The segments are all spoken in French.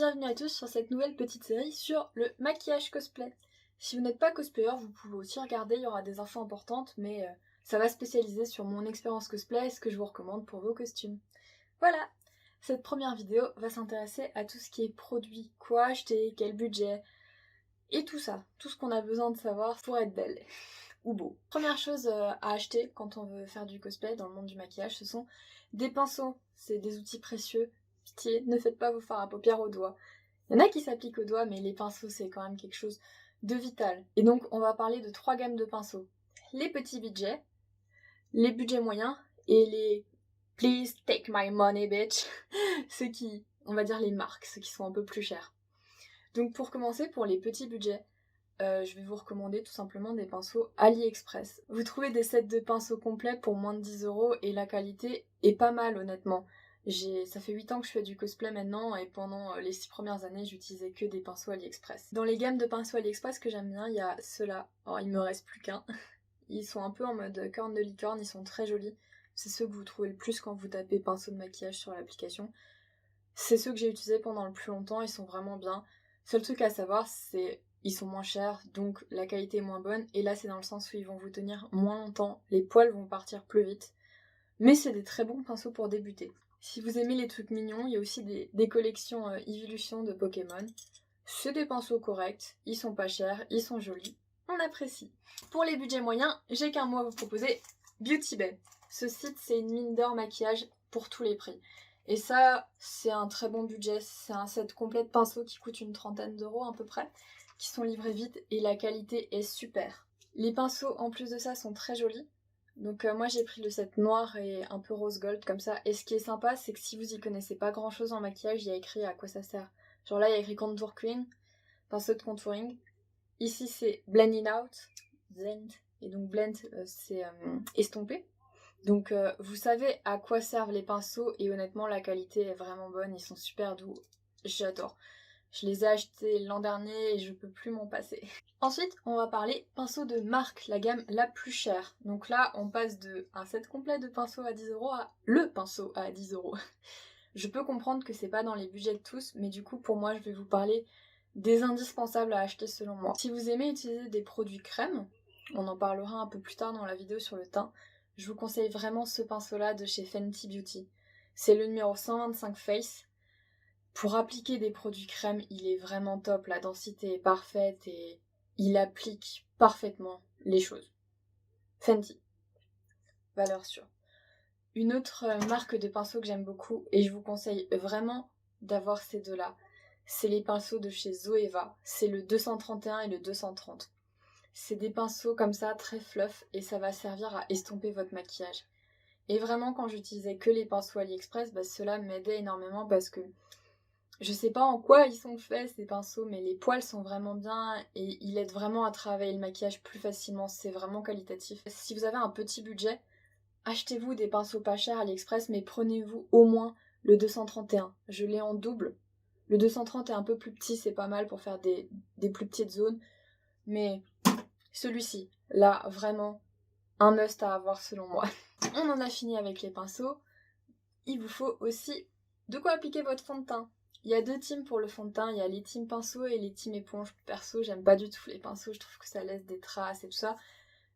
bienvenue à tous sur cette nouvelle petite série sur le maquillage cosplay. Si vous n'êtes pas cosplayer, vous pouvez aussi regarder, il y aura des infos importantes, mais ça va spécialiser sur mon expérience cosplay et ce que je vous recommande pour vos costumes. Voilà, cette première vidéo va s'intéresser à tout ce qui est produit, quoi acheter, quel budget, et tout ça, tout ce qu'on a besoin de savoir pour être belle ou beau. Première chose à acheter quand on veut faire du cosplay dans le monde du maquillage, ce sont des pinceaux. C'est des outils précieux. Pitié, ne faites pas vos fards à paupières au doigt. Il y en a qui s'appliquent au doigt, mais les pinceaux c'est quand même quelque chose de vital. Et donc on va parler de 3 gammes de pinceaux. Les petits budgets, les budgets moyens et les please take my money bitch, ceux qui, on va dire les marques, ceux qui sont un peu plus chers. Donc pour commencer, pour les petits budgets, je vais vous recommander tout simplement des pinceaux AliExpress. Vous trouvez des sets de pinceaux complets pour moins de 10 € et la qualité est pas mal honnêtement. Ça fait 8 ans que je fais du cosplay maintenant et pendant les 6 premières années j'utilisais que des pinceaux AliExpress. Dans les gammes de pinceaux AliExpress que j'aime bien, il y a ceux-là. Alors il me reste plus qu'un. Ils sont un peu en mode corne de licorne, ils sont très jolis. C'est ceux que vous trouvez le plus quand vous tapez pinceau de maquillage sur l'application. C'est ceux que j'ai utilisés pendant le plus longtemps, ils sont vraiment bien. Seul truc à savoir, c'est ils sont moins chers, donc la qualité est moins bonne. Et là, c'est dans le sens où ils vont vous tenir moins longtemps, les poils vont partir plus vite. Mais c'est des très bons pinceaux pour débuter. Si vous aimez les trucs mignons, il y a aussi des collections Evolution de Pokémon. C'est des pinceaux corrects, ils sont pas chers, ils sont jolis, on apprécie. Pour les budgets moyens, j'ai qu'un mot à vous proposer, Beauty Bay. Ce site, c'est une mine d'or maquillage pour tous les prix. Et ça, c'est un très bon budget, c'est un set complet de pinceaux qui coûte une 30aine d'euros à peu près, qui sont livrés vite et la qualité est super. Les pinceaux en plus de ça sont très jolis, donc moi j'ai pris le set noir et un peu rose gold comme ça, et ce qui est sympa c'est que si vous y connaissez pas grand chose en maquillage, il y a écrit à quoi ça sert. Genre là il y a écrit Contour Queen, pinceau de contouring, ici c'est Blending Out, blend, et donc blend c'est estomper. Donc vous savez à quoi servent les pinceaux et honnêtement la qualité est vraiment bonne, ils sont super doux, j'adore. Je les ai achetés l'an dernier et je peux plus m'en passer. Ensuite on va parler pinceaux de marque, la gamme la plus chère. Donc là on passe de un set complet de pinceaux à 10 € à le pinceau à 10 €. Je peux comprendre que c'est pas dans les budgets de tous, mais du coup pour moi je vais vous parler des indispensables à acheter selon moi. Si vous aimez utiliser des produits crème, on en parlera un peu plus tard dans la vidéo sur le teint, je vous conseille vraiment ce pinceau-là de chez Fenty Beauty. C'est le numéro 125 Face. Pour appliquer des produits crème, il est vraiment top, la densité est parfaite et il applique parfaitement les choses. Fenty. Valeur sûre. Une autre marque de pinceaux que j'aime beaucoup, et je vous conseille vraiment d'avoir ces deux-là, c'est les pinceaux de chez Zoeva. C'est le 231 et le 230. C'est des pinceaux comme ça, très fluff, et ça va servir à estomper votre maquillage. Et vraiment, quand j'utilisais que les pinceaux AliExpress, ceux-là m'aidaient énormément parce que je sais pas en quoi ils sont faits ces pinceaux, mais les poils sont vraiment bien et ils aident vraiment à travailler le maquillage plus facilement. C'est vraiment qualitatif. Si vous avez un petit budget, achetez-vous des pinceaux pas chers AliExpress, mais prenez-vous au moins le 231. Je l'ai en double. Le 230 est un peu plus petit, c'est pas mal pour faire des plus petites zones. Mais celui-ci, là, vraiment, un must à avoir selon moi. On en a fini avec les pinceaux. Il vous faut aussi de quoi appliquer votre fond de teint. Il y a 2 teams pour le fond de teint, il y a les teams pinceaux et les teams éponges. Perso, j'aime pas du tout les pinceaux, je trouve que ça laisse des traces et tout ça.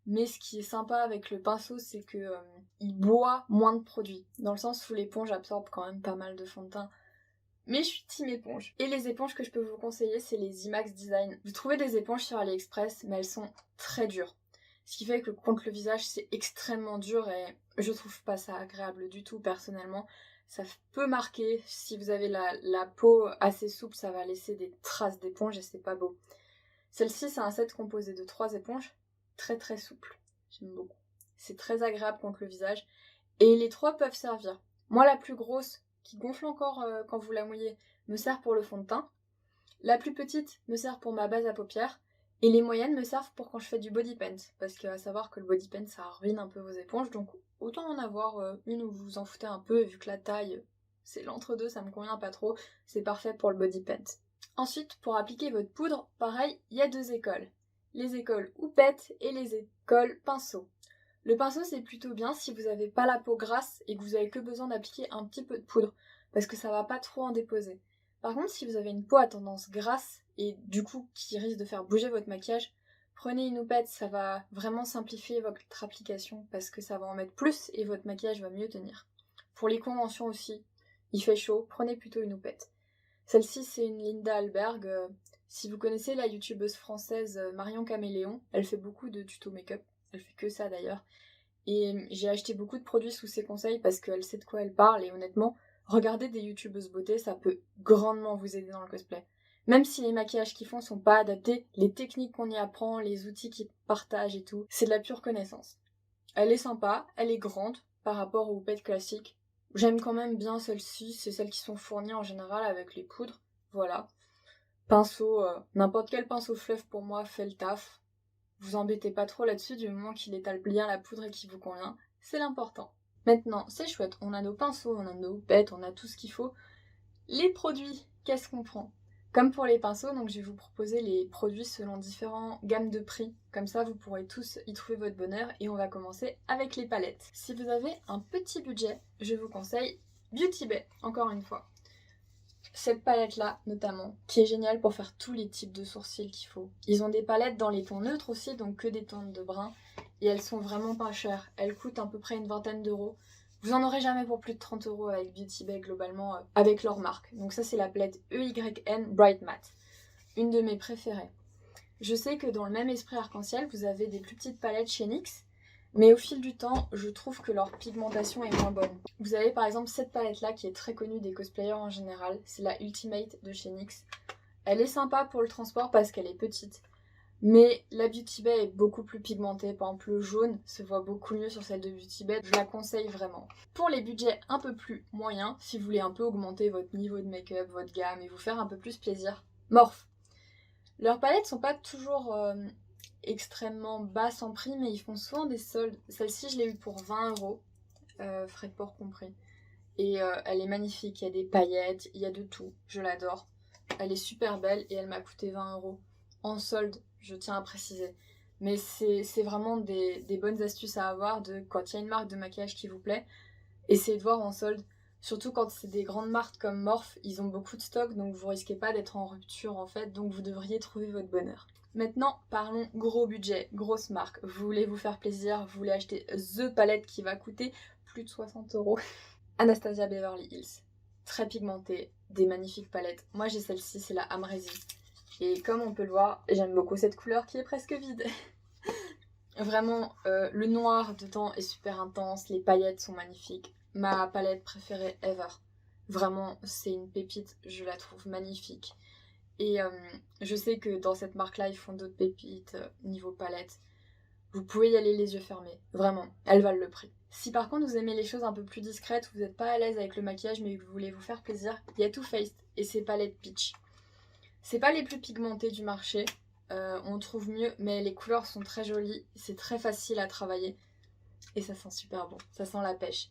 Mais ce qui est sympa avec le pinceau, c'est que il boit moins de produits. Dans le sens où l'éponge absorbe quand même pas mal de fond de teint. Mais je suis team éponge. Et les éponges que je peux vous conseiller, c'est les IMAX Design. Vous trouvez des éponges sur AliExpress, mais elles sont très dures. Ce qui fait que contre le visage, c'est extrêmement dur et je trouve pas ça agréable du tout personnellement. Ça peut marquer, si vous avez la peau assez souple, ça va laisser des traces d'éponge et c'est pas beau. Celle-ci, c'est un set composé de 3 éponges, très très souples. J'aime beaucoup. C'est très agréable contre le visage. Et les 3 peuvent servir. Moi, la plus grosse, qui gonfle encore quand vous la mouillez, me sert pour le fond de teint. La plus petite me sert pour ma base à paupières. Et les moyennes me servent pour quand je fais du body paint. Parce qu'il va savoir que le body paint, ça ruine un peu vos éponges. Donc autant en avoir une où vous vous en foutez un peu. Et vu que la taille, c'est l'entre-deux, ça me convient pas trop. C'est parfait pour le body paint. Ensuite, pour appliquer votre poudre, pareil, il y a 2 écoles. Les écoles houppette et les écoles pinceau. Le pinceau, c'est plutôt bien si vous n'avez pas la peau grasse et que vous avez que besoin d'appliquer un petit peu de poudre. Parce que ça va pas trop en déposer. Par contre, si vous avez une peau à tendance grasse et du coup qui risque de faire bouger votre maquillage, prenez une houppette, ça va vraiment simplifier votre application parce que ça va en mettre plus et votre maquillage va mieux tenir. Pour les conventions aussi, il fait chaud, prenez plutôt une houppette. Celle-ci, c'est une Linda Alberg. Si vous connaissez la youtubeuse française Marion Caméléon, elle fait beaucoup de tutos make-up. Elle fait que ça d'ailleurs. Et j'ai acheté beaucoup de produits sous ses conseils parce qu'elle sait de quoi elle parle. Et honnêtement, regarder des youtubeuses beauté, ça peut grandement vous aider dans le cosplay. Même si les maquillages qu'ils font sont pas adaptés, les techniques qu'on y apprend, les outils qu'ils partagent et tout, c'est de la pure connaissance. Elle est sympa, elle est grande par rapport aux houppettes classiques. J'aime quand même bien celles-ci, c'est celles qui sont fournies en général avec les poudres. Voilà. Pinceau, n'importe quel pinceau fluff pour moi fait le taf. Vous embêtez pas trop là-dessus du moment qu'il étale bien la poudre et qu'il vous convient. C'est l'important. Maintenant, c'est chouette, on a nos pinceaux, on a nos houppettes, on a tout ce qu'il faut. Les produits, qu'est-ce qu'on prend? Comme pour les pinceaux, donc je vais vous proposer les produits selon différentes gammes de prix. Comme ça, vous pourrez tous y trouver votre bonheur et on va commencer avec les palettes. Si vous avez un petit budget, je vous conseille Beauty Bay, encore une fois. Cette palette-là, notamment, qui est géniale pour faire tous les types de sourcils qu'il faut. Ils ont des palettes dans les tons neutres aussi, donc que des tons de brun. Et elles sont vraiment pas chères. Elles coûtent à peu près une vingtaine d'euros. Vous en aurez jamais pour plus de 30 euros avec Beauty Bay globalement, avec leur marque. Donc ça c'est la palette EYN Bright Matte. Une de mes préférées. Je sais que dans le même esprit arc-en-ciel, vous avez des plus petites palettes chez NYX. Mais au fil du temps, je trouve que leur pigmentation est moins bonne. Vous avez par exemple cette palette-là qui est très connue des cosplayers en général. C'est la Ultimate de chez NYX. Elle est sympa pour le transport parce qu'elle est petite. Mais la Beauty Bay est beaucoup plus pigmentée. Par exemple, le jaune se voit beaucoup mieux sur celle de Beauty Bay. Je la conseille vraiment. Pour les budgets un peu plus moyens, si vous voulez un peu augmenter votre niveau de make-up, votre gamme et vous faire un peu plus plaisir, Morphe. Leurs palettes sont pas toujours extrêmement basses en prix, mais ils font souvent des soldes. Celle-ci, je l'ai eue pour 20 euros, frais de port compris. Et elle est magnifique. Il y a des paillettes, il y a de tout. Je l'adore. Elle est super belle et elle m'a coûté 20 euros. En solde, je tiens à préciser. Mais c'est vraiment des bonnes astuces à avoir de quand il y a une marque de maquillage qui vous plaît, essayez de voir en solde. Surtout quand c'est des grandes marques comme Morphe, ils ont beaucoup de stock, donc vous risquez pas d'être en rupture en fait, donc vous devriez trouver votre bonheur. Maintenant, parlons gros budget, grosse marque. Vous voulez vous faire plaisir, vous voulez acheter The palette qui va coûter plus de 60 euros. Anastasia Beverly Hills. Très pigmentée, des magnifiques palettes. Moi j'ai celle-ci, c'est la Amrezy. Et comme on peut le voir, j'aime beaucoup cette couleur qui est presque vide. Vraiment, le noir dedans est super intense, les paillettes sont magnifiques. Ma palette préférée ever. Vraiment, c'est une pépite, je la trouve magnifique. Et je sais que dans cette marque-là, ils font d'autres pépites niveau palette. Vous pouvez y aller les yeux fermés, vraiment, elles valent le prix. Si par contre vous aimez les choses un peu plus discrètes, vous n'êtes pas à l'aise avec le maquillage mais que vous voulez vous faire plaisir, il y a Too Faced et ses palettes Peach. C'est pas les plus pigmentées du marché, on trouve mieux, mais les couleurs sont très jolies, c'est très facile à travailler et ça sent super bon, ça sent la pêche.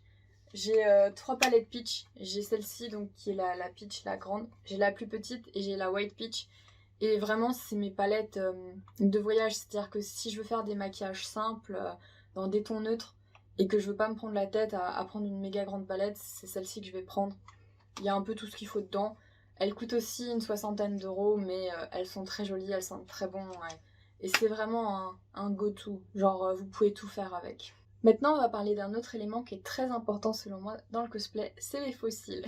J'ai 3 palettes Peach, j'ai celle-ci donc qui est la Peach, la grande, j'ai la plus petite et j'ai la White Peach. Et vraiment c'est mes palettes de voyage, c'est-à-dire que si je veux faire des maquillages simples, dans des tons neutres, et que je veux pas me prendre la tête à prendre une méga grande palette, c'est celle-ci que je vais prendre. Il y a un peu tout ce qu'il faut dedans. Elles coûtent aussi une soixantaine d'euros, mais elles sont très jolies, elles sentent très bon. Ouais. Et c'est vraiment un go-to, genre vous pouvez tout faire avec. Maintenant on va parler d'un autre élément qui est très important selon moi dans le cosplay, c'est les fossiles.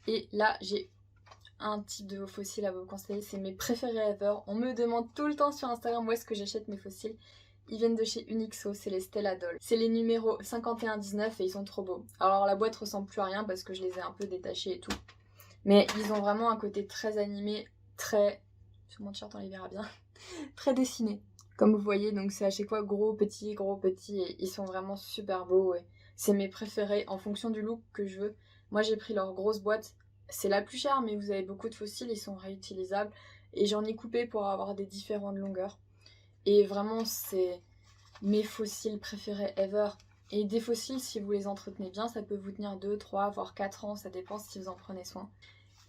Et là j'ai un type de fossiles à vous conseiller, c'est mes préférés ever. On me demande tout le temps sur Instagram où est-ce que j'achète mes fossiles. Ils viennent de chez Unixo, c'est les Stella Doll. C'est les numéros 51-19 et ils sont trop beaux. Alors la boîte ressemble plus à rien parce que je les ai un peu détachés et tout. Mais ils ont vraiment un côté très animé, très... Sur mon t-shirt on les verra bien. Très dessiné. Comme vous voyez, donc c'est à chaque fois gros, petit, et ils sont vraiment super beaux. Et c'est mes préférés en fonction du look que je veux. Moi j'ai pris leur grosse boîte. C'est la plus chère, mais vous avez beaucoup de fossiles, ils sont réutilisables. Et j'en ai coupé pour avoir des différentes longueurs. Et vraiment, c'est mes fossiles préférés ever. Et des fossiles, si vous les entretenez bien, ça peut vous tenir 2, 3, voire 4 ans, ça dépend si vous en prenez soin.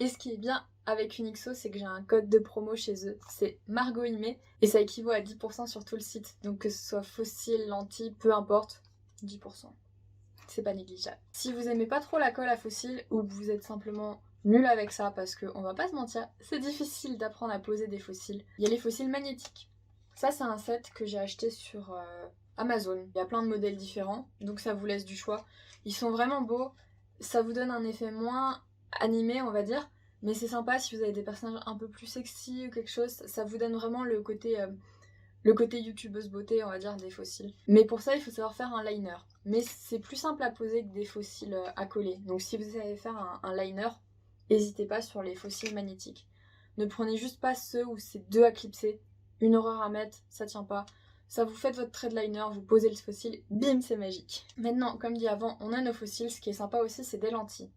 Et ce qui est bien avec Unixo, c'est que j'ai un code de promo chez eux, c'est MargotImé, et ça équivaut à 10% sur tout le site. Donc que ce soit fossiles, lentilles, peu importe, 10%. C'est pas négligeable. Si vous aimez pas trop la colle à fossiles, ou que vous êtes simplement nulle avec ça parce qu'on va pas se mentir, c'est difficile d'apprendre à poser des fossiles. Il y a les fossiles magnétiques. Ça, c'est un set que j'ai acheté sur Amazon. Il y a plein de modèles différents, donc ça vous laisse du choix. Ils sont vraiment beaux, ça vous donne un effet moins animé, on va dire, mais c'est sympa si vous avez des personnages un peu plus sexy ou quelque chose, ça vous donne vraiment le côté youtubeuse beauté, on va dire, des fossiles. Mais pour ça, il faut savoir faire un liner. Mais c'est plus simple à poser que des fossiles à coller. Donc si vous savez faire un liner, n'hésitez pas sur les fossiles magnétiques. Ne prenez juste pas ceux où c'est deux à clipser. Une horreur à mettre, ça tient pas. Ça vous faites votre trait de liner, vous posez le fossile, bim, c'est magique. Maintenant, comme dit avant, on a nos fossiles. Ce qui est sympa aussi, c'est des lentilles.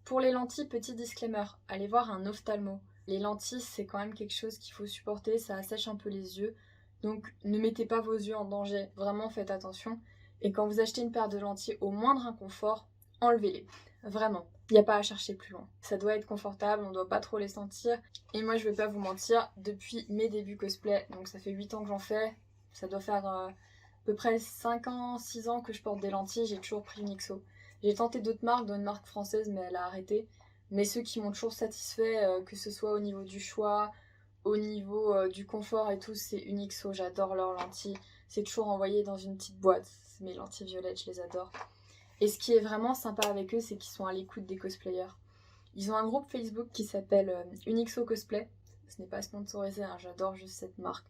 Pour les lentilles, petit disclaimer, allez voir un ophtalmo. Les lentilles, c'est quand même quelque chose qu'il faut supporter, ça assèche un peu les yeux. Donc ne mettez pas vos yeux en danger, vraiment faites attention. Et quand vous achetez une paire de lentilles au moindre inconfort, enlevez-les. Vraiment, il n'y a pas à chercher plus loin. Ça doit être confortable, on ne doit pas trop les sentir. Et moi je vais pas vous mentir, depuis mes débuts cosplay, donc ça fait 8 ans que j'en fais, ça doit faire à peu près 5 ans, 6 ans que je porte des lentilles, j'ai toujours pris une XO. J'ai tenté d'autres marques, dont une marque française, mais elle a arrêté. Mais ceux qui m'ont toujours satisfait, que ce soit au niveau du choix, au niveau du confort et tout, c'est Unixo, j'adore leurs lentilles. C'est toujours envoyé dans une petite boîte. Mes lentilles violettes, je les adore. Et ce qui est vraiment sympa avec eux, c'est qu'ils sont à l'écoute des cosplayers. Ils ont un groupe Facebook qui s'appelle Unixo Cosplay. Ce n'est pas sponsorisé, hein, j'adore juste cette marque.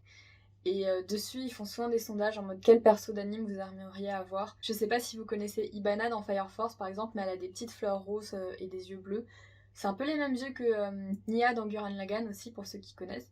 Et dessus, ils font souvent des sondages en mode quel perso d'anime vous aimeriez avoir. Je sais pas si vous connaissez Ibana dans Fire Force par exemple, mais elle a des petites fleurs roses et des yeux bleus. C'est un peu les mêmes yeux que Nia dans Gurren Lagann aussi, pour ceux qui connaissent.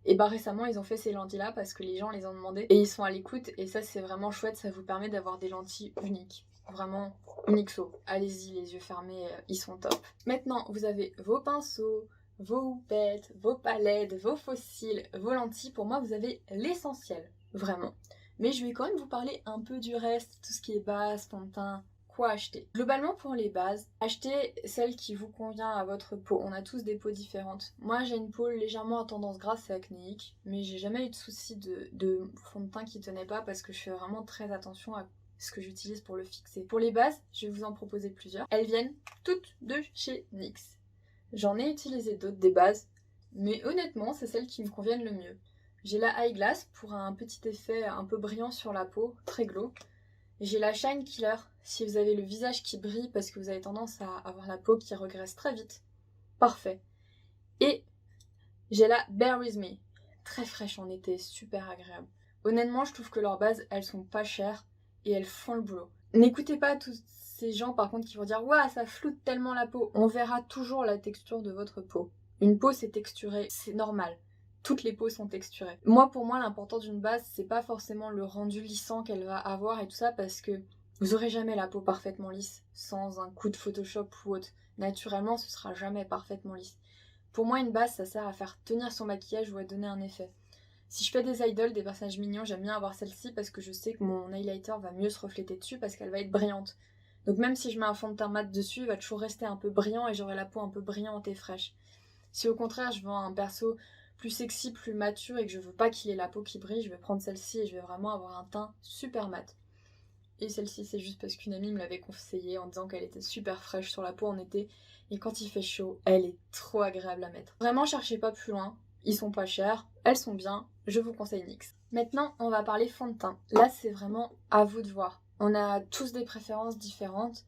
Et bah récemment, ils ont fait ces lentilles-là parce que les gens les ont demandé et ils sont à l'écoute. Et ça, c'est vraiment chouette, ça vous permet d'avoir des lentilles uniques. Vraiment unixo. Allez-y, les yeux fermés, ils sont top. Maintenant, vous avez vos pinceaux, vos houpettes, vos palettes, vos fossiles, vos lentilles. Pour moi, vous avez l'essentiel, vraiment. Mais je vais quand même vous parler un peu du reste, tout ce qui est base, fond de teint, quoi acheter. Globalement, pour les bases, achetez celle qui vous convient à votre peau. On a tous des peaux différentes. Moi, j'ai une peau légèrement à tendance grasse et acnéique, mais j'ai jamais eu de souci de fond de teint qui tenait pas parce que je fais vraiment très attention à ce que j'utilise pour le fixer. Pour les bases, je vais vous en proposer plusieurs. Elles viennent toutes de chez NYX. J'en ai utilisé d'autres des bases, mais honnêtement, c'est celles qui me conviennent le mieux. J'ai la Eye Glass pour un petit effet un peu brillant sur la peau, très glow. J'ai la Shine Killer, si vous avez le visage qui brille parce que vous avez tendance à avoir la peau qui regresse très vite. Parfait. Et j'ai la Bear With Me, très fraîche en été, super agréable. Honnêtement, je trouve que leurs bases, elles sont pas chères et elles font le boulot. N'écoutez pas tous ces gens par contre qui vont dire « Ouah, ça floute tellement la peau ». On verra toujours la texture de votre peau. Une peau, c'est texturé, c'est normal. Toutes les peaux sont texturées. Pour moi, l'important d'une base, c'est pas forcément le rendu lissant qu'elle va avoir et tout ça, parce que vous aurez jamais la peau parfaitement lisse sans un coup de Photoshop ou autre. Naturellement, ce sera jamais parfaitement lisse. Pour moi, une base, ça sert à faire tenir son maquillage ou à donner un effet. Si je fais des idoles, des personnages mignons, j'aime bien avoir celle-ci parce que je sais que mon highlighter va mieux se refléter dessus parce qu'elle va être brillante. Donc même si je mets un fond de teint mat dessus, il va toujours rester un peu brillant et j'aurai la peau un peu brillante et fraîche. Si au contraire, je veux un perso plus sexy, plus mature et que je veux pas qu'il ait la peau qui brille, je vais prendre celle-ci et je vais vraiment avoir un teint super mat. Et celle-ci, c'est juste parce qu'une amie me l'avait conseillée en disant qu'elle était super fraîche sur la peau en été. Et quand il fait chaud, elle est trop agréable à mettre. Vraiment, cherchez pas plus loin. Ils sont pas chers, elles sont bien, je vous conseille NYX. Maintenant, on va parler fond de teint. Là, c'est vraiment à vous de voir. On a tous des préférences différentes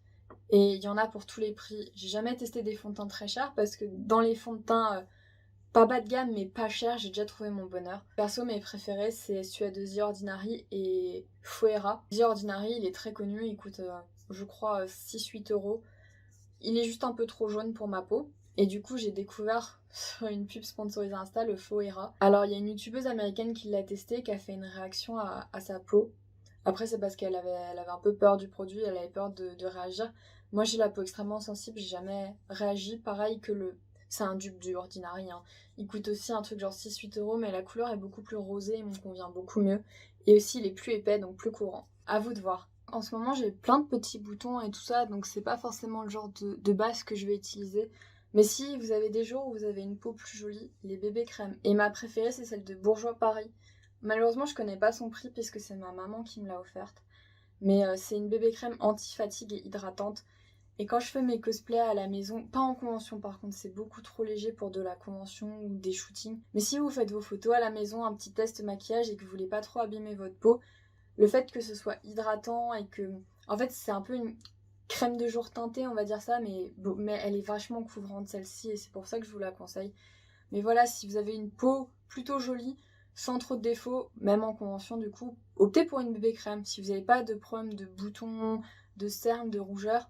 et il y en a pour tous les prix. J'ai jamais testé des fonds de teint très chers parce que dans les fonds de teint pas bas de gamme mais pas cher, j'ai déjà trouvé mon bonheur. Perso, mes préférés, c'est celui de The Ordinary et Fuera. The Ordinary, il est très connu, il coûte, je crois, 6-8 euros. Il est juste un peu trop jaune pour ma peau. Et du coup, j'ai découvert sur une pub sponsorisée Insta le Fuera. Alors, il y a une youtubeuse américaine qui l'a testé, qui a fait une réaction à sa peau. Après, c'est parce elle avait un peu peur du produit, elle avait peur de réagir. Moi, j'ai la peau extrêmement sensible, j'ai jamais réagi. Pareil que c'est un dupe du Ordinary, hein. Il coûte aussi un truc genre 6-8 euros, mais la couleur est beaucoup plus rosée et me convient beaucoup mieux. Et aussi, il est plus épais, donc plus courant. À vous de voir. En ce moment, j'ai plein de petits boutons et tout ça, donc c'est pas forcément le genre de base que je vais utiliser. Mais si vous avez des jours où vous avez une peau plus jolie, les bébés crèmes. Et ma préférée, c'est celle de Bourjois Paris. Malheureusement, je connais pas son prix puisque c'est ma maman qui me l'a offerte. Mais c'est une bébé crème anti-fatigue et hydratante. Et quand je fais mes cosplays à la maison, pas en convention par contre, c'est beaucoup trop léger pour de la convention ou des shootings. Mais si vous faites vos photos à la maison, un petit test maquillage et que vous voulez pas trop abîmer votre peau, le fait que ce soit hydratant et que... En fait, c'est un peu une crème de jour teintée, on va dire ça, mais elle est vachement couvrante celle-ci et c'est pour ça que je vous la conseille. Mais voilà, si vous avez une peau plutôt jolie, sans trop de défauts, même en convention du coup, optez pour une bébé crème. Si vous n'avez pas de problème de boutons, de cernes, de rougeur,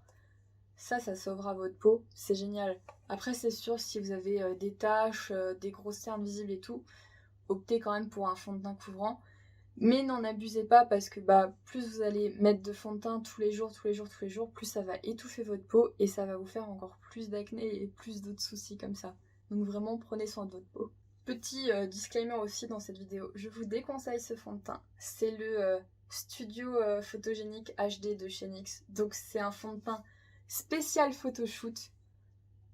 ça sauvera votre peau, c'est génial. Après c'est sûr, si vous avez des taches, des grosses cernes visibles et tout, optez quand même pour un fond de teint couvrant. Mais n'en abusez pas parce que plus vous allez mettre de fond de teint tous les jours, plus ça va étouffer votre peau et ça va vous faire encore plus d'acné et plus d'autres soucis comme ça. Donc vraiment prenez soin de votre peau. Petit disclaimer aussi dans cette vidéo, je vous déconseille ce fond de teint. C'est le Studio Photogénique HD de chez NYX. Donc c'est un fond de teint spécial photoshoot.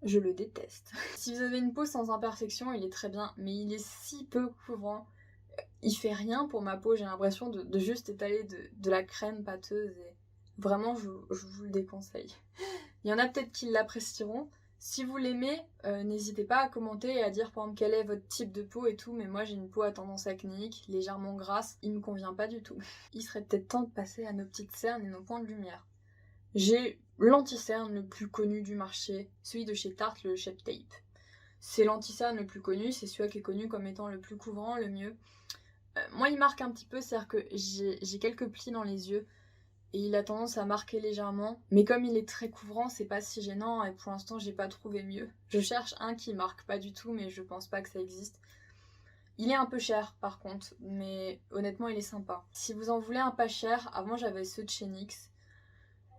Je le déteste. Si vous avez une peau sans imperfection, il est très bien, mais il est si peu couvrant. Il fait rien pour ma peau, j'ai l'impression de juste étaler de la crème pâteuse et vraiment je vous le déconseille. Il y en a peut-être qui l'apprécieront. Si vous l'aimez, n'hésitez pas à commenter et à dire par exemple quel est votre type de peau et tout, mais moi j'ai une peau à tendance acnéique, légèrement grasse, il me convient pas du tout. Il serait peut-être temps de passer à nos petites cernes et nos points de lumière. J'ai l'anti-cerne le plus connu du marché, celui de chez Tarte, le Shape Tape. C'est l'anti-cerne le plus connu, c'est celui qui est connu comme étant le plus couvrant, le mieux. Moi il marque un petit peu, c'est-à-dire que j'ai quelques plis dans les yeux et il a tendance à marquer légèrement, mais comme il est très couvrant, c'est pas si gênant et pour l'instant j'ai pas trouvé mieux. Je cherche un qui marque pas du tout, mais je pense pas que ça existe. Il est un peu cher par contre, mais honnêtement il est sympa. Si vous en voulez un pas cher, avant j'avais ceux de chez NYX.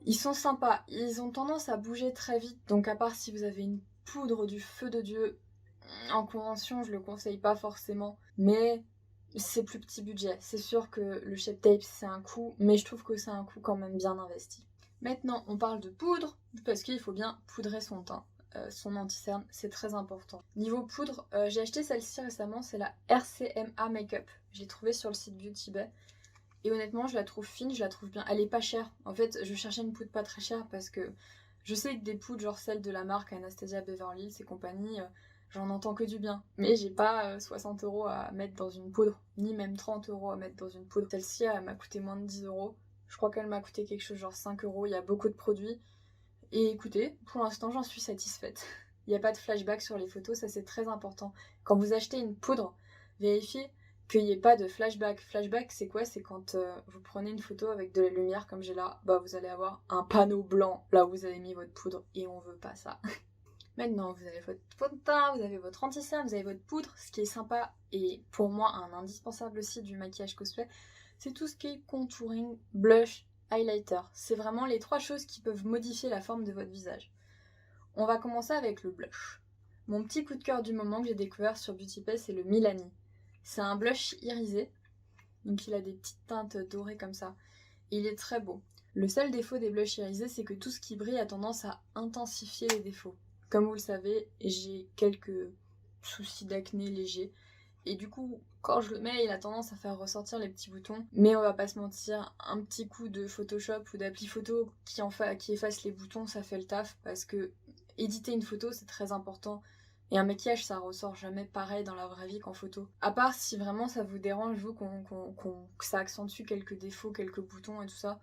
Ils sont sympas, ils ont tendance à bouger très vite, donc à part si vous avez une poudre du feu de Dieu, en convention je le conseille pas forcément, mais c'est plus petit budget. C'est sûr que le Shape Tape c'est un coût, mais je trouve que c'est un coût quand même bien investi. Maintenant on parle de poudre, parce qu'il faut bien poudrer son teint, son anti-cerne, c'est très important. Niveau poudre, j'ai acheté celle-ci récemment, c'est la RCMA Makeup. Je l'ai trouvée sur le site Beauty Bay. Et honnêtement, je la trouve fine, je la trouve bien. Elle est pas chère. En fait, je cherchais une poudre pas très chère parce que je sais que des poudres, genre celle de la marque Anastasia Beverly Hills et compagnie, j'en entends que du bien. Mais j'ai pas 60 € à mettre dans une poudre, ni même 30 € à mettre dans une poudre. Celle-ci, elle m'a coûté moins de 10 €. Je crois qu'elle m'a coûté quelque chose genre 5 €. Il y a beaucoup de produits. Et écoutez, pour l'instant, j'en suis satisfaite. Il n'y a pas de flashback sur les photos, ça c'est très important. Quand vous achetez une poudre, vérifiez qu'il n'y ait pas de flashback. Flashback, c'est quoi? C'est quand vous prenez une photo avec de la lumière comme j'ai là, vous allez avoir un panneau blanc là où vous avez mis votre poudre et on veut pas ça. Maintenant, vous avez votre fond de teint, vous avez votre anti-cerne, vous avez votre poudre. Ce qui est sympa et pour moi un indispensable aussi du maquillage cosplay, c'est tout ce qui est contouring, blush, highlighter. C'est vraiment les 3 choses qui peuvent modifier la forme de votre visage. On va commencer avec le blush. Mon petit coup de cœur du moment que j'ai découvert sur Beauty Bay, c'est le Milani. C'est un blush irisé, donc il a des petites teintes dorées comme ça. Et il est très beau. Le seul défaut des blushs irisés, c'est que tout ce qui brille a tendance à intensifier les défauts. Comme vous le savez, j'ai quelques soucis d'acné légers. Et du coup, quand je le mets, il a tendance à faire ressortir les petits boutons. Mais on va pas se mentir, un petit coup de Photoshop ou d'appli photo qui efface les boutons, ça fait le taf. Parce que éditer une photo, c'est très important. Et un maquillage, ça ressort jamais pareil dans la vraie vie qu'en photo. À part si vraiment ça vous dérange, vous, que ça accentue quelques défauts, quelques boutons et tout ça.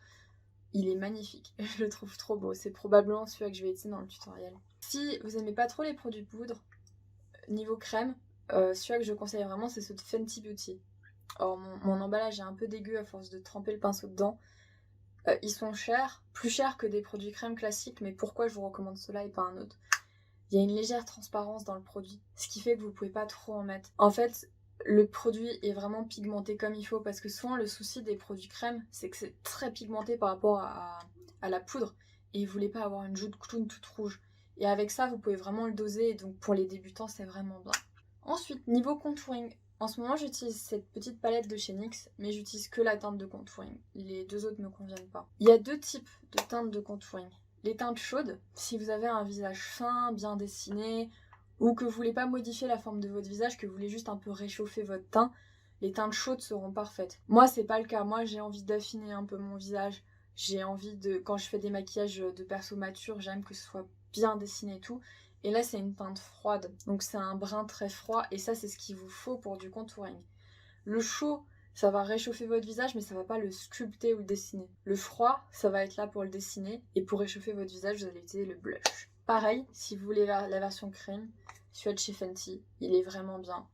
Il est magnifique, je le trouve trop beau. C'est probablement celui que je vais utiliser dans le tutoriel. Si vous aimez pas trop les produits poudre, niveau crème, celui que je conseille vraiment, c'est ce de Fenty Beauty. Or, mon emballage est un peu dégueu à force de tremper le pinceau dedans. Ils sont chers, plus chers que des produits crème classiques, mais pourquoi je vous recommande cela et pas un autre? Il y a une légère transparence dans le produit, ce qui fait que vous pouvez pas trop en mettre. En fait, le produit est vraiment pigmenté comme il faut, parce que souvent le souci des produits crème, c'est que c'est très pigmenté par rapport à la poudre, et vous voulez pas avoir une joue de clown toute rouge. Et avec ça, vous pouvez vraiment le doser, et donc pour les débutants, c'est vraiment bien. Ensuite, niveau contouring, en ce moment j'utilise cette petite palette de chez NYX, mais j'utilise que la teinte de contouring. Les 2 autres me conviennent pas. Il y a 2 types de teintes de contouring. Les teintes chaudes, si vous avez un visage fin, bien dessiné, ou que vous voulez pas modifier la forme de votre visage, que vous voulez juste un peu réchauffer votre teint, les teintes chaudes seront parfaites. Moi c'est pas le cas, moi j'ai envie d'affiner un peu mon visage, J'ai envie de... Quand je fais des maquillages de perso mature, j'aime que ce soit bien dessiné et tout. Et là, c'est une teinte froide, donc c'est un brun très froid, et ça, c'est ce qu'il vous faut pour du contouring. Le chaud, ça va réchauffer votre visage, mais ça va pas le sculpter ou le dessiner. Le froid, ça va être là pour le dessiner, et pour réchauffer votre visage, vous allez utiliser le blush. Pareil, si vous voulez la version crème, celui de chez Fenty, il est vraiment bien.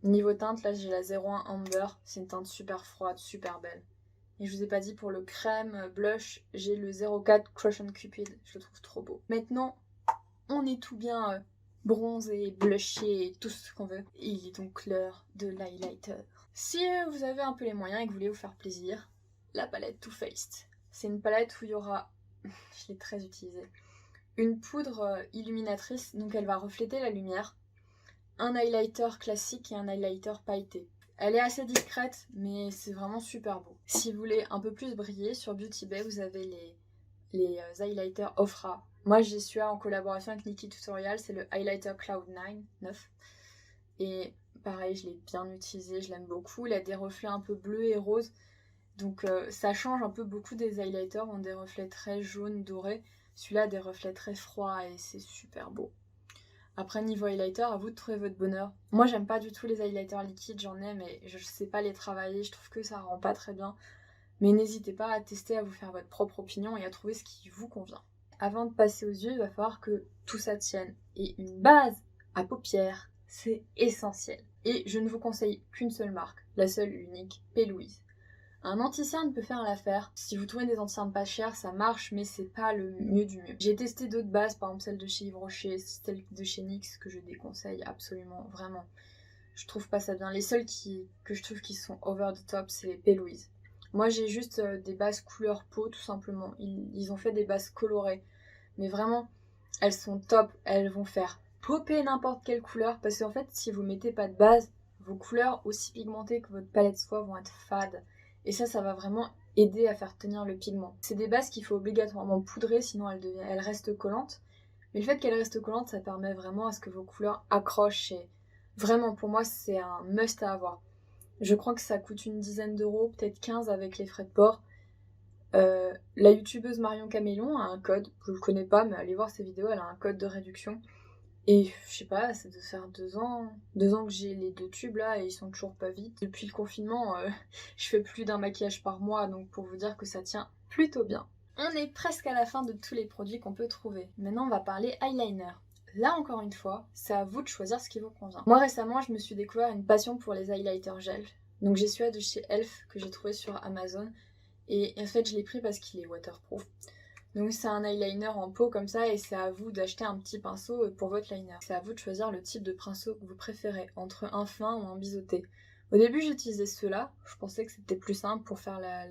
Niveau teinte, là j'ai la 01 Amber, c'est une teinte super froide, super belle. Et je vous ai pas dit, pour le crème blush, j'ai le 04 Crush on Cupid, je le trouve trop beau. Maintenant, on est tout bien bronzé, blushé, tout ce qu'on veut. Il est donc l'heure de l'highlighter. Si vous avez un peu les moyens et que vous voulez vous faire plaisir, la palette Too Faced. C'est une palette où il y aura, je l'ai très utilisée, une poudre illuminatrice, donc elle va refléter la lumière, un highlighter classique et un highlighter pailleté. Elle est assez discrète, mais c'est vraiment super beau. Si vous voulez un peu plus briller, sur Beauty Bay, vous avez les highlighters Ofra. Moi, j'ai celui-là en collaboration avec Nikki Tutorial, c'est le highlighter Cloud 9. Et pareil, je l'ai bien utilisé, je l'aime beaucoup. Il a des reflets un peu bleus et roses, donc ça change un peu beaucoup des highlighters, ont des reflets très jaunes, dorés. Celui-là a des reflets très froids et c'est super beau. Après, niveau highlighter, à vous de trouver votre bonheur. Moi, j'aime pas du tout les highlighters liquides, j'en ai, mais je sais pas les travailler, je trouve que ça rend pas très bien. Mais n'hésitez pas à tester, à vous faire votre propre opinion et à trouver ce qui vous convient. Avant de passer aux yeux, il va falloir que tout ça tienne. Et une base à paupières, c'est essentiel. Et je ne vous conseille qu'une seule marque, la seule et unique, P. Louise. Un anti-cerne peut faire l'affaire. Si vous trouvez des anti-cernes pas chers, ça marche, mais c'est pas le mieux du mieux. J'ai testé d'autres bases, par exemple celle de chez Yves Rocher, celle de chez NYX, que je déconseille absolument, vraiment. Je trouve pas ça bien. Les seuls que je trouve qui sont over the top, c'est P. Louise. Moi, j'ai juste des bases couleur peau, tout simplement. Ils ont fait des bases colorées. Mais vraiment, elles sont top. Elles vont faire popper n'importe quelle couleur. Parce qu'en fait, si vous mettez pas de base, vos couleurs, aussi pigmentées que votre palette soit, vont être fades. Et ça va vraiment aider à faire tenir le pigment. C'est des bases qu'il faut obligatoirement poudrer, sinon elles restent collantes. Mais le fait qu'elles restent collantes, ça permet vraiment à ce que vos couleurs accrochent. Et vraiment, pour moi, c'est un must à avoir. Je crois que ça coûte une dizaine d'euros, peut-être 15 avec les frais de port. La youtubeuse Marion Camélion a un code, je le connais pas, mais allez voir ses vidéos, elle a un code de réduction. Et je sais pas, ça doit faire 2 ans que j'ai les 2 tubes là et ils sont toujours pas vides. Depuis le confinement, je fais plus d'un maquillage par mois, donc pour vous dire que ça tient plutôt bien. On est presque à la fin de tous les produits qu'on peut trouver. Maintenant on va parler eyeliner. Là encore une fois, c'est à vous de choisir ce qui vous convient. Moi récemment, je me suis découvert une passion pour les highlighters gel. Donc j'ai celui-là de chez Elf que j'ai trouvé sur Amazon. Et en fait je l'ai pris parce qu'il est waterproof. Donc c'est un eyeliner en pot comme ça et c'est à vous d'acheter un petit pinceau pour votre liner. C'est à vous de choisir le type de pinceau que vous préférez, entre un fin ou un biseauté. Au début j'utilisais ceux-là, je pensais que c'était plus simple pour faire la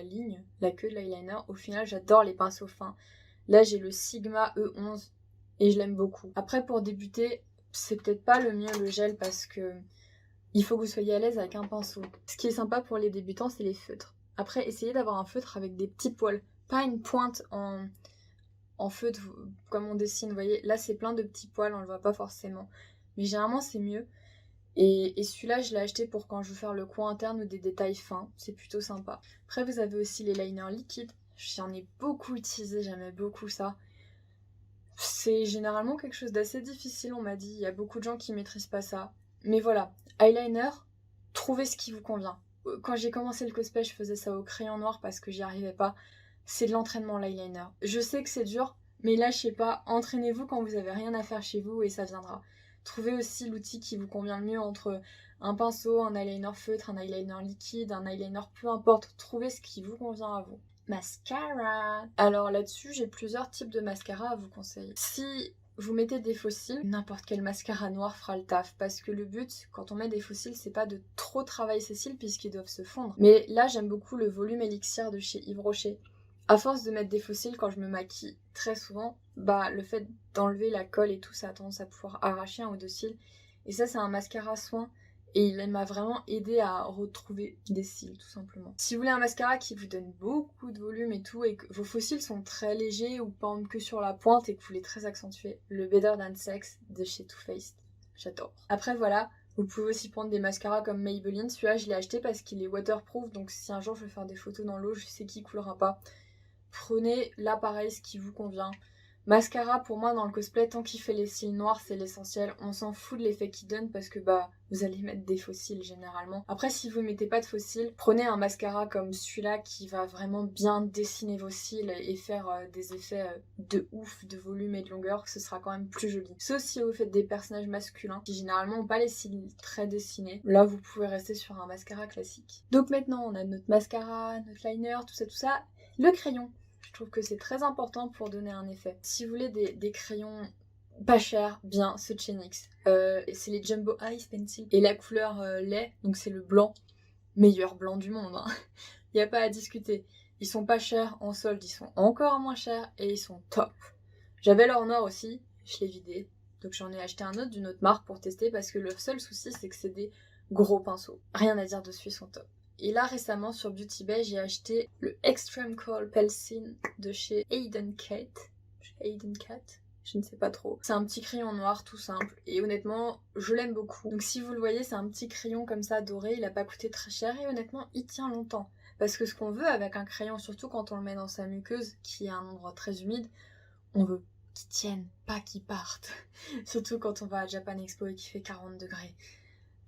ligne, la queue de l'eyeliner. Au final j'adore les pinceaux fins. Là j'ai le Sigma E11 et je l'aime beaucoup. Après pour débuter, c'est peut-être pas le mieux le gel parce que il faut que vous soyez à l'aise avec un pinceau. Ce qui est sympa pour les débutants c'est les feutres. Après essayez d'avoir un feutre avec des petits poils. Pas une pointe en feutre comme on dessine, vous voyez. Là, c'est plein de petits poils, on le voit pas forcément. Mais généralement, c'est mieux. Et celui-là, je l'ai acheté pour quand je veux faire le coin interne ou des détails fins. C'est plutôt sympa. Après, vous avez aussi les liners liquides. J'en ai beaucoup utilisé, j'aimais beaucoup ça. C'est généralement quelque chose d'assez difficile, on m'a dit. Il y a beaucoup de gens qui maîtrisent pas ça. Mais voilà, eyeliner, trouvez ce qui vous convient. Quand j'ai commencé le cosplay, je faisais ça au crayon noir parce que j'y arrivais pas. C'est de l'entraînement l'eyeliner. Je sais que c'est dur, mais lâchez pas, entraînez-vous quand vous avez rien à faire chez vous et ça viendra. Trouvez aussi l'outil qui vous convient le mieux entre un pinceau, un eyeliner feutre, un eyeliner liquide, un eyeliner, peu importe. Trouvez ce qui vous convient à vous. Mascara. Alors là-dessus, j'ai plusieurs types de mascara à vous conseiller. Si vous mettez des faux cils, n'importe quel mascara noir fera le taf, parce que le but, quand on met des faux cils, c'est pas de trop travailler ses cils puisqu'ils doivent se fondre. Mais là, j'aime beaucoup le volume élixir de chez Yves Rocher. À force de mettre des faux cils quand je me maquille très souvent, bah le fait d'enlever la colle et tout, ça a tendance à pouvoir arracher un ou deux cils. Et ça, c'est un mascara soin. Et il m'a vraiment aidé à retrouver des cils, tout simplement. Si vous voulez un mascara qui vous donne beaucoup de volume et tout, et que vos faux cils sont très légers ou pendent que sur la pointe et que vous voulez très accentuer, le Better Than Sex de chez Too Faced. J'adore. Après voilà, Vous pouvez aussi prendre des mascaras comme Maybelline. Celui-là, je l'ai acheté parce qu'il est waterproof, donc si un jour je vais faire des photos dans l'eau, je sais qu'il coulera pas. Prenez là pareil ce qui vous convient. Mascara pour moi dans le cosplay, tant qu'il fait les cils noirs, c'est l'essentiel. On s'en fout de l'effet qu'il donne parce que vous allez mettre des faux cils généralement. Après si vous mettez pas de faux cils, prenez un mascara comme celui-là qui va vraiment bien dessiner vos cils et faire des effets de ouf, de volume et de longueur, ce sera quand même plus joli. Sauf si vous faites des personnages masculins qui généralement n'ont pas les cils très dessinés. Là vous pouvez rester sur un mascara classique. Donc maintenant on a notre mascara, notre liner, tout ça. Le crayon. Je trouve que c'est très important pour donner un effet. Si vous voulez des crayons pas chers, bien, ceux de chez NYX. C'est les Jumbo Ice Pencil. Et la couleur lait, donc c'est le blanc. Meilleur blanc du monde, hein. Il n'y a pas à discuter. Ils sont pas chers en solde, ils sont encore moins chers et ils sont top. J'avais l'or noir aussi, je l'ai vidé. Donc j'en ai acheté un autre d'une autre marque pour tester parce que le seul souci c'est que c'est des gros pinceaux. Rien à dire dessus, ils sont top. Et là récemment sur Beauty Bay j'ai acheté le Extreme Kohl Pencil de chez Aiden Cat. Je ne sais pas trop. C'est un petit crayon noir tout simple et honnêtement je l'aime beaucoup. Donc si vous le voyez c'est un petit crayon comme ça doré, il a pas coûté très cher et honnêtement il tient longtemps. Parce que ce qu'on veut avec un crayon, surtout quand on le met dans sa muqueuse qui est un endroit très humide, on veut qu'il tienne, pas qu'il parte. Surtout quand on va à Japan Expo et qu'il fait 40 degrés.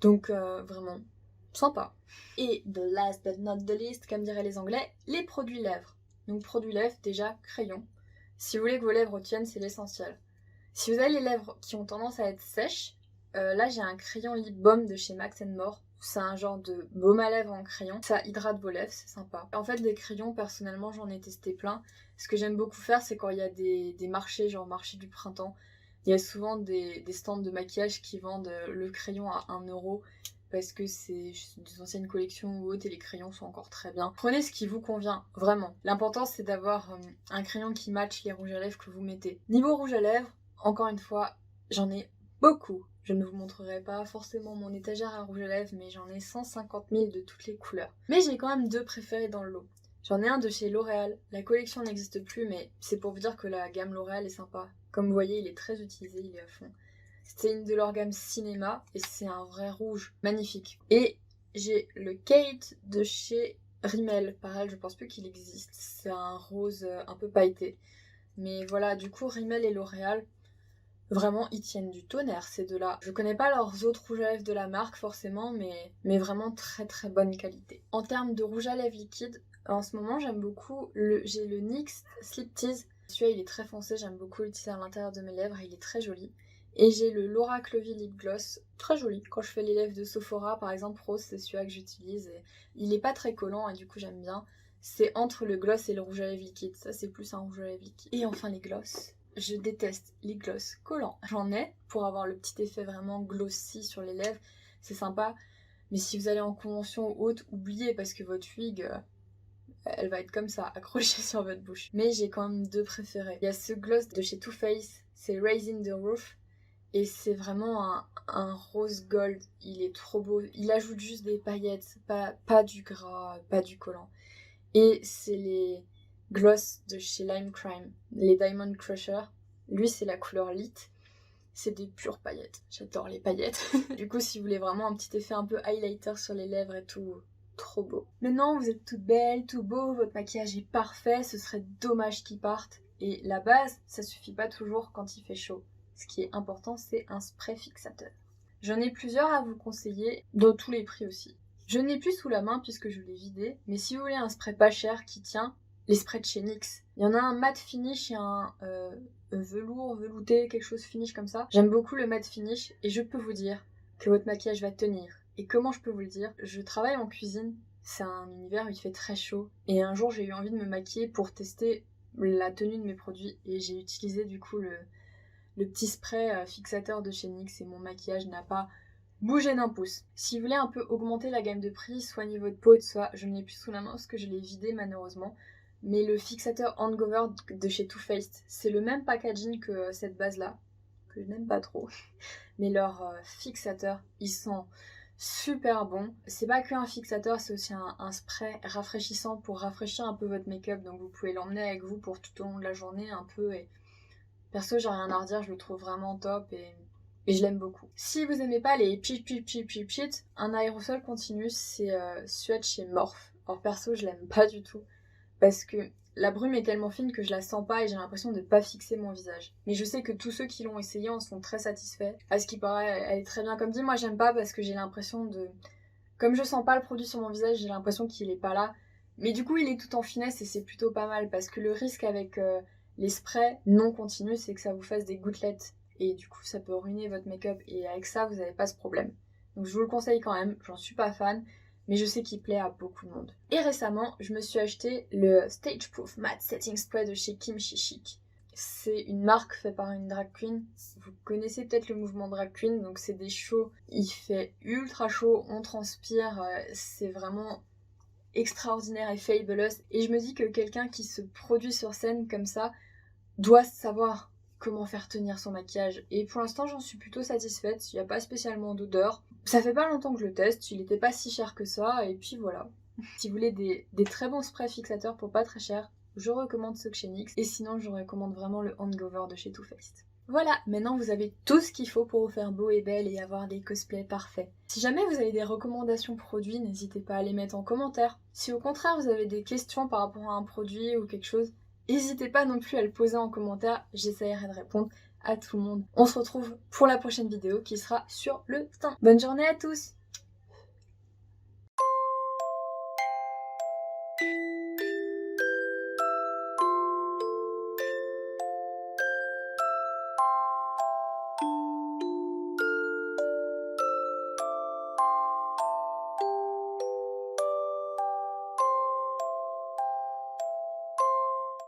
Donc vraiment sympa. Et the last but not the least, comme diraient les Anglais, les produits lèvres. Donc produits lèvres, déjà crayon. Si vous voulez que vos lèvres tiennent, c'est l'essentiel. Si vous avez les lèvres qui ont tendance à être sèches, là j'ai un crayon lip balm de chez Max More. C'est un genre de baume à lèvres en crayon. Ça hydrate vos lèvres, c'est sympa. En fait, des crayons, personnellement, j'en ai testé plein. Ce que j'aime beaucoup faire, c'est quand il y a des marchés, genre marché du printemps. Il y a souvent des stands de maquillage qui vendent le crayon à 1 € parce que c'est des anciennes collections ou autres et les crayons sont encore très bien. Prenez ce qui vous convient, vraiment. L'important, c'est d'avoir un crayon qui matche les rouges à lèvres que vous mettez. Niveau rouge à lèvres, encore une fois, j'en ai beaucoup. Je ne vous montrerai pas forcément mon étagère à rouge à lèvres, mais j'en ai 150 000 de toutes les couleurs. Mais j'ai quand même deux préférés dans le lot. J'en ai un de chez L'Oréal. La collection n'existe plus, mais c'est pour vous dire que la gamme L'Oréal est sympa. Comme vous voyez, il est très utilisé, il est à fond. C'est une de leurs gammes cinéma, et c'est un vrai rouge magnifique. Et j'ai le Kate de chez Rimmel. Pareil, je pense plus qu'il existe. C'est un rose un peu pailleté. Mais voilà, du coup, Rimmel et L'Oréal, vraiment, ils tiennent du tonnerre, ces deux-là. Je connais pas leurs autres rouges à lèvres de la marque, forcément, mais vraiment très très bonne qualité. En termes de rouge à lèvres liquide, en ce moment, j'aime beaucoup j'ai le NYX Slip Tease. Celui-là, il est très foncé, j'aime beaucoup l'utiliser à l'intérieur de mes lèvres, il est très joli. Et j'ai le Laura Clovey Lip Gloss, très joli. Quand je fais les lèvres de Sephora, par exemple, rose, c'est celui-là que j'utilise. Et il est pas très collant et du coup, j'aime bien. C'est entre le gloss et le rouge à lèvres liquide. Ça, c'est plus un rouge à lèvres liquide. Et enfin, les gloss. Je déteste les gloss collants. J'en ai pour avoir le petit effet vraiment glossy sur les lèvres. C'est sympa. Mais si vous allez en convention ou autre, oubliez parce que votre wig, elle va être comme ça, accrochée sur votre bouche. Mais j'ai quand même deux préférés. Il y a ce gloss de chez Too Faced, c'est Raising the Roof. Et c'est vraiment un rose gold. Il est trop beau. Il ajoute juste des paillettes, pas du gras, pas du collant. Et c'est les gloss de chez Lime Crime, les Diamond Crusher. Lui, c'est la couleur Lit. C'est des pures paillettes. J'adore les paillettes. Du coup, si vous voulez vraiment un petit effet un peu highlighter sur les lèvres et tout, trop beau. Maintenant, vous êtes toute belle, tout beau, votre maquillage est parfait. Ce serait dommage qu'il parte. Et la base, ça suffit pas toujours quand il fait chaud. Ce qui est important, c'est un spray fixateur. J'en ai plusieurs à vous conseiller, dans tous les prix aussi. Je n'ai plus sous la main puisque je l'ai vidé, mais si vous voulez un spray pas cher qui tient, les sprays de chez NYX. Il y en a un matte finish et un velours, velouté, quelque chose finish comme ça. J'aime beaucoup le matte finish et je peux vous dire que votre maquillage va tenir. Et comment je peux vous le dire? Je travaille en cuisine, c'est un univers où il fait très chaud. Et un jour j'ai eu envie de me maquiller pour tester la tenue de mes produits et j'ai utilisé du coup le petit spray fixateur de chez NYX et mon maquillage n'a pas bougé d'un pouce. Si vous voulez un peu augmenter la gamme de prix, soignez votre peau et tout ça, je ne l'ai plus sous la main parce que je l'ai vidé malheureusement. Mais le fixateur Hangover de chez Too Faced, c'est le même packaging que cette base-là, que je n'aime pas trop. Mais leurs fixateurs, ils sont super bons. C'est pas qu'un fixateur, c'est aussi un spray rafraîchissant pour rafraîchir un peu votre make-up. Donc vous pouvez l'emmener avec vous pour tout au long de la journée un peu. Et perso, j'ai rien à redire, je le trouve vraiment top. Et et je l'aime beaucoup. Si vous aimez pas les pchit, un aérosol continu, c'est celui de chez Morphe. Alors perso, je l'aime pas du tout parce que la brume est tellement fine que je la sens pas et j'ai l'impression de pas fixer mon visage. Mais je sais que tous ceux qui l'ont essayé en sont très satisfaits. À ce qui paraît, elle est très bien. Comme dit, moi j'aime pas parce que j'ai l'impression de... Comme je sens pas le produit sur mon visage, j'ai l'impression qu'il est pas là. Mais du coup, il est tout en finesse et c'est plutôt pas mal parce que le risque avec les sprays non continus, c'est que ça vous fasse des gouttelettes. Et du coup, ça peut ruiner votre make-up. Et avec ça, vous n'avez pas ce problème. Donc je vous le conseille quand même, j'en suis pas fan. Mais je sais qu'il plaît à beaucoup de monde. Et récemment, je me suis acheté le Stage Proof Matte Setting Spray de chez Kimchi Chic. C'est une marque faite par une drag queen. Vous connaissez peut-être le mouvement drag queen, donc c'est des shows. Il fait ultra chaud, on transpire, c'est vraiment extraordinaire et fabulous. Et je me dis que quelqu'un qui se produit sur scène comme ça doit savoir comment faire tenir son maquillage. Et pour l'instant, j'en suis plutôt satisfaite. Il n'y a pas spécialement d'odeur. Ça fait pas longtemps que je le teste, il n'était pas si cher que ça, et puis voilà. Si vous voulez des très bons sprays fixateurs pour pas très cher, je recommande ceux de chez NYX, et sinon je recommande vraiment le Hangover de chez Too Faced. Voilà, maintenant vous avez tout ce qu'il faut pour vous faire beau et belle et avoir des cosplays parfaits. Si jamais vous avez des recommandations produits, n'hésitez pas à les mettre en commentaire. Si au contraire vous avez des questions par rapport à un produit ou quelque chose, n'hésitez pas non plus à le poser en commentaire, j'essaierai de répondre à tout le monde. On se retrouve pour la prochaine vidéo qui sera sur le teint. Bonne journée à tous!